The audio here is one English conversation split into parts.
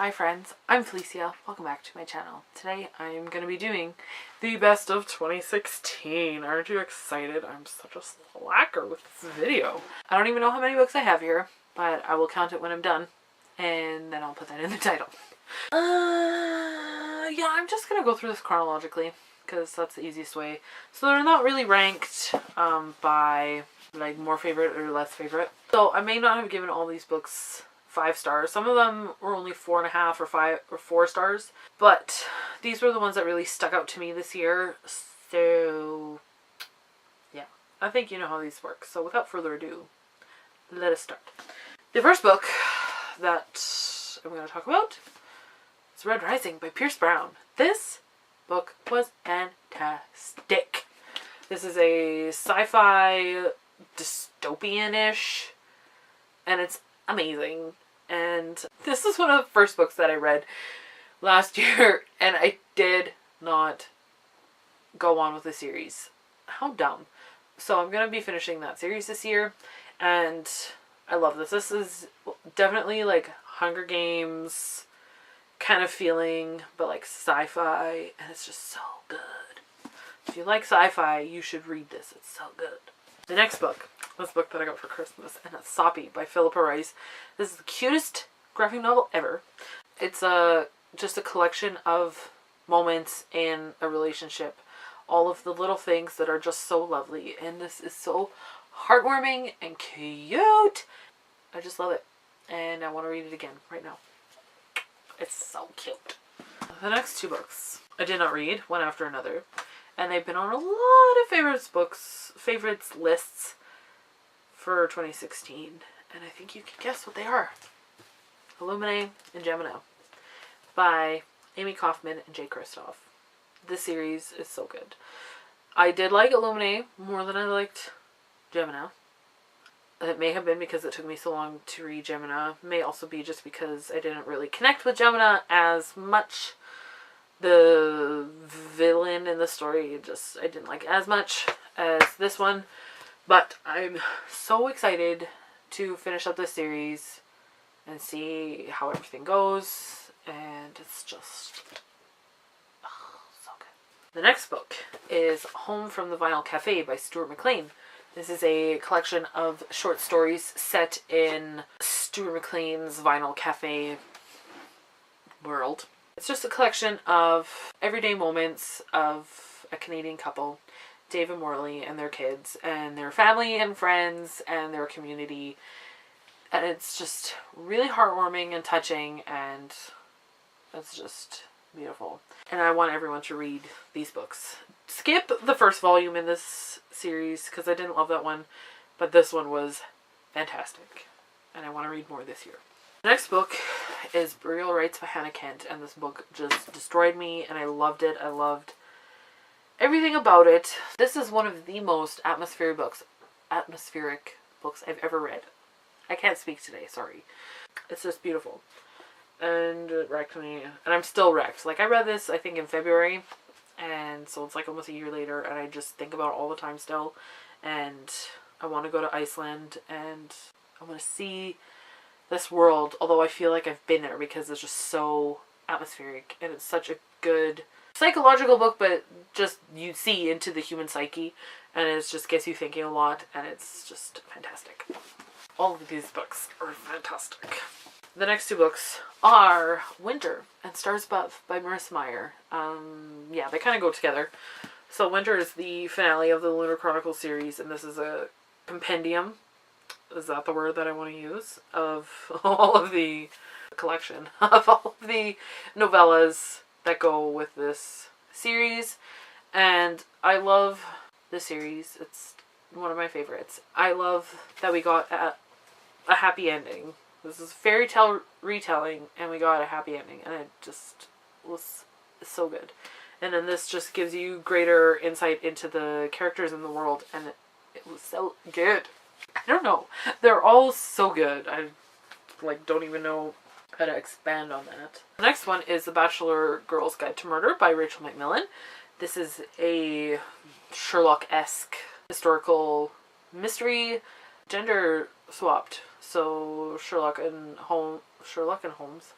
Hi friends, I'm Felicia. Welcome back to my channel. Today I'm going to be doing the best of 2016. Aren't you excited? I'm such a slacker with this video. I don't even know how many books I have here, but I will count it when I'm done, and then I'll put that in the title. Yeah, I'm just going to go through this chronologically, because that's the easiest way. So they're not really ranked by like more favorite or less favorite. So I may not have given all these books 5 stars. Some of them were only 4.5 or 5 or 4 stars, but these were the ones that really stuck out to me this year. So yeah, I think you know how these work. So without further ado, let us start. The first book that I'm going to talk about is Red Rising by Pierce Brown. This book was fantastic. This is a sci-fi dystopian-ish, and it's amazing. And this is one of the first books that I read last year, and I did not go on with the series. How dumb. So I'm going to be finishing that series this year, and I love this. This is definitely like Hunger Games kind of feeling, but like sci-fi, and it's just so good. If you like sci-fi, you should read this. It's so good. The next book was a book that I got for Christmas, and it's Soppy by Philippa Rice. This is the cutest graphic novel ever. It's just a collection of moments in a relationship. All of the little things that are just so lovely, and this is so heartwarming and cute. I just love it, and I want to read it again right now. It's so cute. The next 2 books I did not read, one after another, and they've been on a lot of favorites lists for 2016, and I think you can guess what they are. Illuminae and Gemini by Amy Kaufman and Jay Kristoff. This series is so good. I did like Illuminae more than I liked Gemini. It may have been because it took me so long to read Gemini. It may also be just because I didn't really connect with Gemini as much. The villain in the story, I didn't like as much as this one. But I'm so excited to finish up this series and see how everything goes. And it's just so good. The next book is Home from the Vinyl Cafe by Stuart McLean. This is a collection of short stories set in Stuart McLean's Vinyl Cafe world. It's just a collection of everyday moments of a Canadian couple, Dave and Morley, and their kids, and their family and friends, and their community. And it's just really heartwarming and touching, and it's just beautiful. And I want everyone to read these books. Skip the first volume in this series, because I didn't love that one, but this one was fantastic, and I want to read more this year. The next book is Burial Rites by Hannah Kent, and this book just destroyed me, and I loved it. I loved everything about it. This is one of the most atmospheric books I've ever read. I can't speak today, sorry. It's just beautiful. And it wrecked me, and I'm still wrecked. Like, I read this, I think, in February, and so it's like almost a year later, and I just think about it all the time still. And I want to go to Iceland, and I want to see this world, although I feel like I've been there because it's just so atmospheric, and it's such a good psychological book, but just you see into the human psyche, and it just gets you thinking a lot, and it's just fantastic. All of these books are fantastic. The next 2 books are Winter and Stars Above by Marissa Meyer. Yeah, they kind of go together. So Winter is the finale of the Lunar Chronicle series, and this is a compendium, is that the word that I want to use, of all of the collection of all of the novellas that go with this series. And I love the series. It's one of my favorites. I love that we got a happy ending. This is a fairy tale retelling, and we got a happy ending, and it just was so good. And then this just gives you greater insight into the characters in the world, and it was so good. I don't know. They're all so good. I don't even know how to expand on that. The next one is The Bachelor Girl's Guide to Murder by Rachel McMillan. This is a Sherlock-esque historical mystery, gender swapped. So Sherlock and Holmes.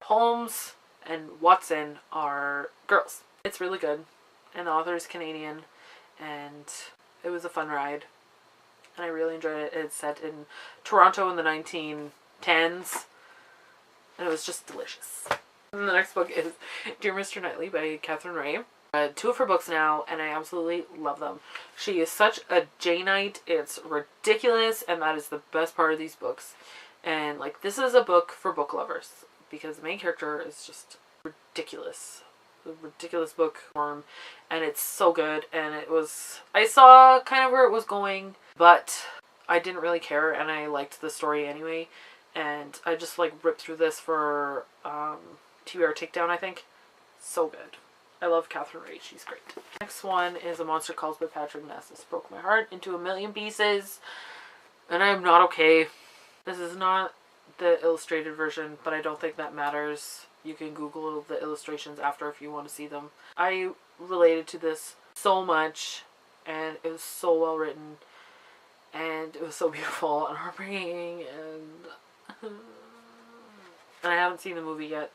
Holmes and Watson are girls. It's really good, and the author is Canadian, and it was a fun ride, and I really enjoyed it. It's set in Toronto in the 1910s, and it was just delicious. And the next book is Dear Mr. Knightley by Catherine Ray. Two of her books now, and I absolutely love them. She is such a Janeite. It's ridiculous, and that is the best part of these books. And like, this is a book for book lovers because the main character is just ridiculous. A ridiculous book form, and it's so good. And it was, I saw kind of where it was going, but I didn't really care, and I liked the story anyway. And I just like ripped through this for TBR Takedown, I think. So good. I love Catherine Ray. She's great. Next one is A Monster Calls by Patrick Ness. This broke my heart into a million pieces, and I am not okay. This is not the illustrated version, but I don't think that matters. You can Google the illustrations after if you want to see them. I related to this so much, and it was so well written, and it was so beautiful and heartbreaking, and I haven't seen the movie yet.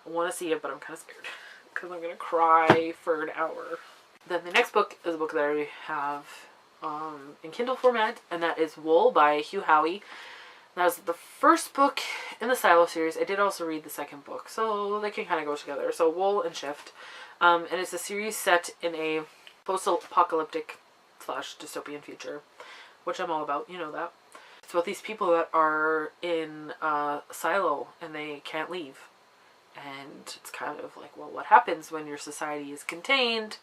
I want to see it, but I'm kind of scared because I'm going to cry for an hour. Then the next book is a book that I have in Kindle format, and that is Wool by Hugh Howey. That was the first book in the Silo series. I did also read the second book, so they can kind of go together. So Wool and Shift. And it's a series set in a post-apocalyptic / dystopian future, which I'm all about, you know that. It's about these people that are in a silo and they can't leave. And it's kind of like, well, what happens when your society is contained,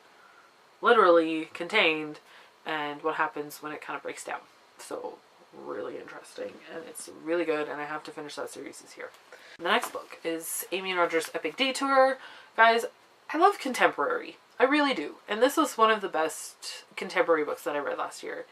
literally contained, and what happens when it kind of breaks down. So really interesting, and it's really good, and I have to finish that series this year. The next book is Amy and Roger's Epic Detour. Guys, I love contemporary. I really do. And this was one of the best contemporary books that I read last year.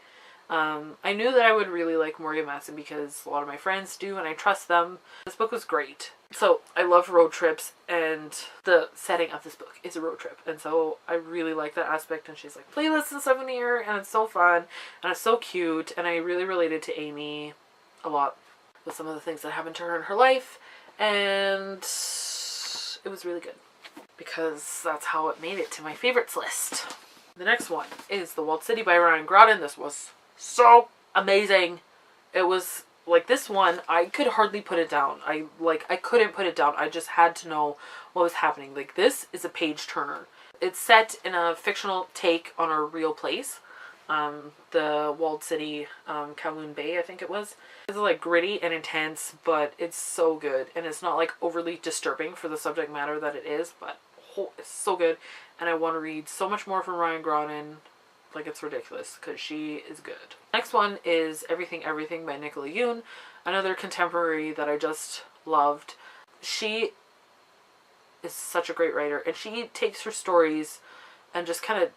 I knew that I would really like Morgan Matson because a lot of my friends do, and I trust them. This book was great. So I love road trips, and the setting of this book is a road trip. And so I really like that aspect. And she's like, playlists and stuff in here, and it's so fun, and it's so cute. And I really related to Amy a lot with some of the things that happened to her in her life. And it was really good because that's how it made it to my favorites list. The next one is The Walled City by Ryan Groden. This was so amazing. It was like, this one, I could hardly put it down. I couldn't put it down. I just had to know what was happening. Like, this is a page turner. It's set in a fictional take on a real place. The Walled City, Kowloon Bay, I think it was. It's like gritty and intense, but it's so good. And it's not like overly disturbing for the subject matter that it is, but it's so good. And I want to read so much more from Ryan Groden. Like, it's ridiculous because she is good. Next one is Everything Everything by Nicola Yoon. Another contemporary that I just loved. She is such a great writer, and she takes her stories and just kind of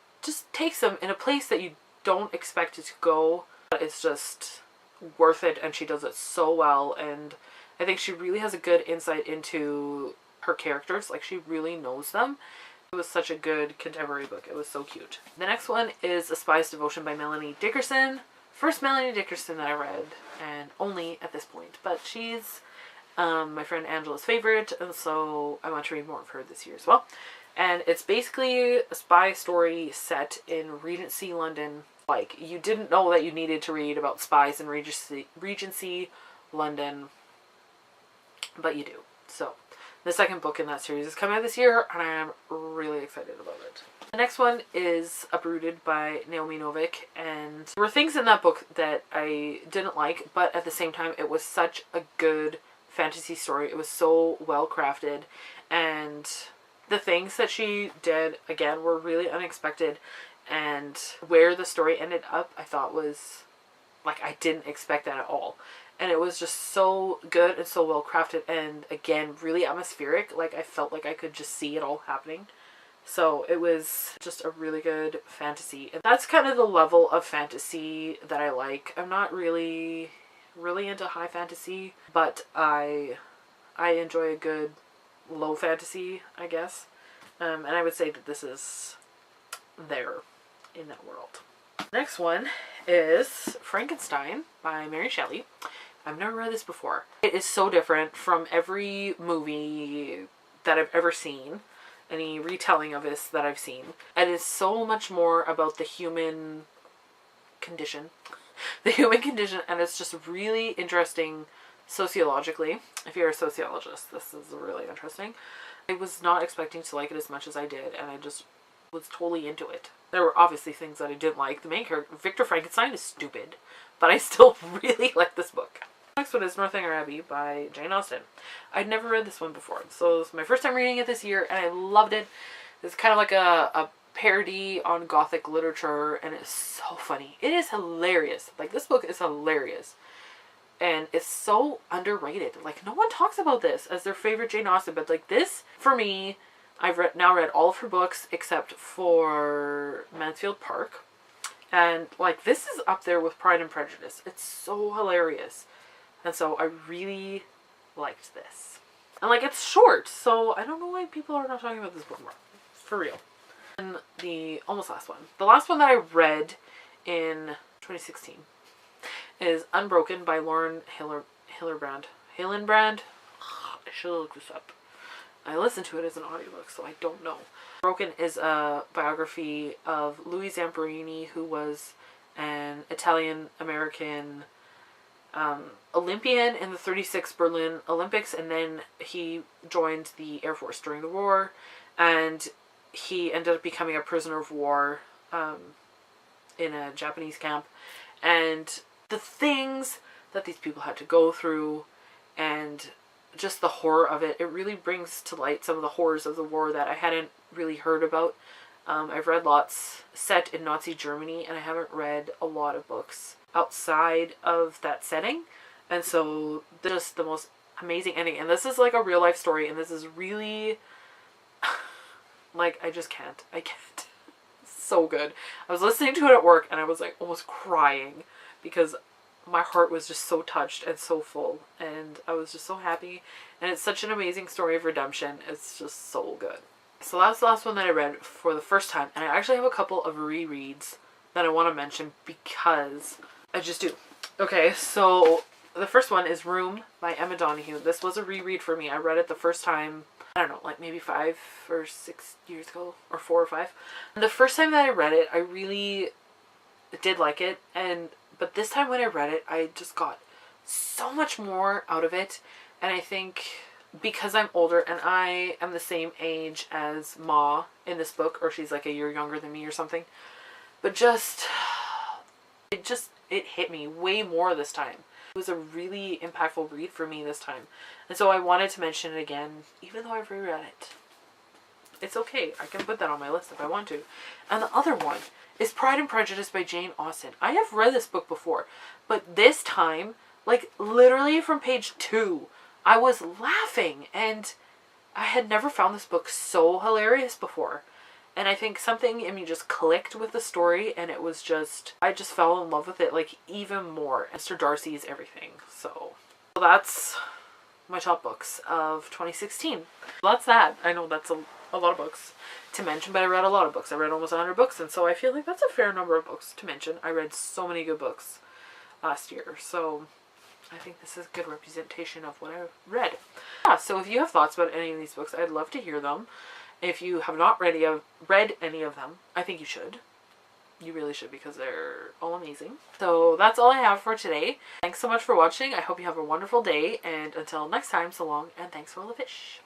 takes them in a place that you don't expect it to go. But it's just worth it, and she does it so well. And I think she really has a good insight into her characters. Like, she really knows them. It was such a good contemporary book. It was so cute. The next one is A Spy's Devotion by Melanie Dickerson. First Melanie Dickerson that I read, and only at this point. But she's my friend Angela's favorite, and so I want to read more of her this year as well. And it's basically a spy story set in Regency London. Like, you didn't know that you needed to read about spies in Regency London, but you do. So the second book in that series is coming out this year, and I am really excited about it. The next one is Uprooted by Naomi Novik, and there were things in that book that I didn't like, but at the same time, it was such a good fantasy story. It was so well crafted, and the things that she did, again, were really unexpected, and where the story ended up, I thought was, like, I didn't expect that at all. And it was just so good and so well crafted, and again, really atmospheric. Like, I felt like I could just see it all happening. So it was just a really good fantasy. And that's kind of the level of fantasy that I like. I'm not really into high fantasy, but I enjoy a good low fantasy, I guess. And I would say that this is there in that world. Next one is Frankenstein by Mary Shelley. I've never read this before. It is so different from every movie that I've ever seen, any retelling of this that I've seen. It is so much more about the human condition. The human condition, and it's just really interesting sociologically. If you're a sociologist, this is really interesting. I was not expecting to like it as much as I did, and I just was totally into it. There were obviously things that I didn't like. The main character, Victor Frankenstein, is stupid, but I still really like this book. Next one is Northanger Abbey by Jane Austen. I'd never read this one before, so this was my first time reading it this year, and I loved it. It's kind of like a parody on Gothic literature, and it's so funny. It is hilarious. Like, this book is hilarious. And it's so underrated. Like, no one talks about this as their favorite Jane Austen, but like this, for me, I've now read all of her books except for Mansfield Park. And like, this is up there with Pride and Prejudice. It's so hilarious. And so I really liked this. And like, it's short, so I don't know why people are not talking about this book more. For real. And the almost last one. The last one that I read in 2016 is Unbroken by Lauren Hillenbrand. I should look this up. I listened to it as an audiobook, so I don't know. Broken is a biography of Louis Zamperini, who was an Italian-American Olympian in the 36 Berlin Olympics, and then he joined the Air Force during the war, and he ended up becoming a prisoner of war in a Japanese camp. And the things that these people had to go through and just the horror of it, it really brings to light some of the horrors of the war that I hadn't really heard about. I've read lots set in Nazi Germany, and I haven't read a lot of books outside of that setting. And so just the most amazing ending. And this is like a real life story, and this is really like, I can't. So good. I was listening to it at work, and I was like almost crying because my heart was just so touched and so full, and I was just so happy. And it's such an amazing story of redemption. It's just so good. So that's the last one that I read for the first time, and I actually have a couple of rereads that I want to mention because I just do. Okay, so the first one is Room by Emma Donoghue. This was a reread for me. I read it the first time, I don't know, like maybe 5 or 6 years ago, or 4 or 5. And the first time that I read it, I really did like it, but this time when I read it, I just got so much more out of it. And I think because I'm older and I am the same age as Ma in this book, or she's like a year younger than me or something, but it hit me way more this time. It was a really impactful read for me this time. And so I wanted to mention it again, even though I've reread it. It's okay. I can put that on my list if I want to. And the other one is Pride and Prejudice by Jane Austen. I have read this book before, but this time, like literally from page 2, I was laughing, and I had never found this book so hilarious before. And I think something in me just clicked with the story, and it was just, I just fell in love with it, like, even more. Mr. Darcy is everything. So that's my top books of 2016. That's that. I know that's a lot of books to mention, but I read a lot of books. I read almost 100 books, and so I feel like that's a fair number of books to mention. I read so many good books last year, so I think this is a good representation of what I read. Yeah, so if you have thoughts about any of these books, I'd love to hear them. If you have not read any of them, I think you should. You really should, because they're all amazing. So that's all I have for today. Thanks so much for watching. I hope you have a wonderful day, and until next time, so long, and thanks for all the fish.